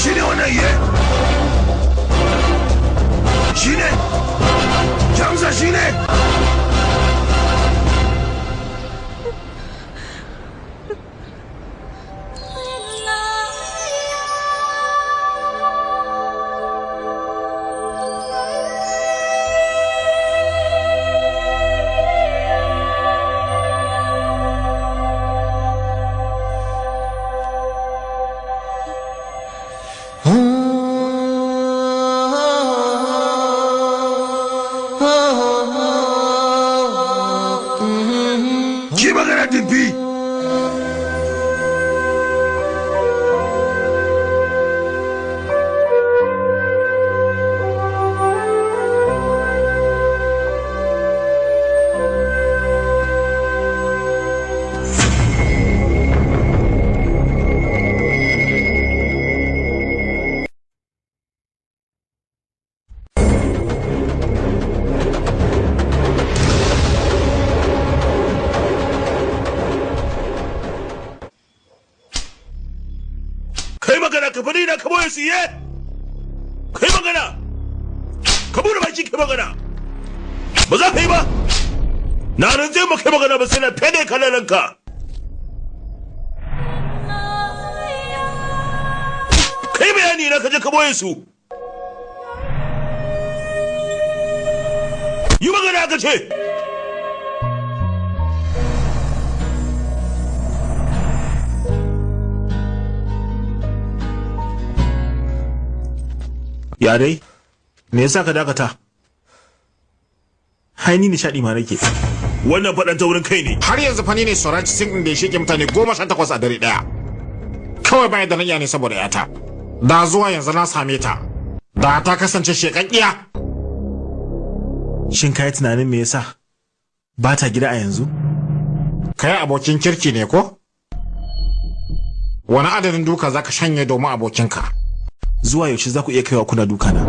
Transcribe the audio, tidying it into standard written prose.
Shine wannan ye? Shine? Jamsa shine? Kai bayani na kaje ka boye su. Yi magana ka ce. Ya dai, me yasa ka dakata? Haini nishadi ma nake. Wannan faɗan ta wurin kai ne. Har yanzu fa ni ne Suraj Singh da ya shege mutane 18 a dare ɗaya. Kawai bayan da na iya ne saboda yata. Da zuwa yanzu na same ta. Da ta kasance shekakkiya. Shin kai tunanin me yasa ba ta gida a yanzu? Kai abokin kirki ne ko? Wani adadin duka zaka shanye domin abokinka? Zuwa yaushe za ku iya kaiwa kuna duka na?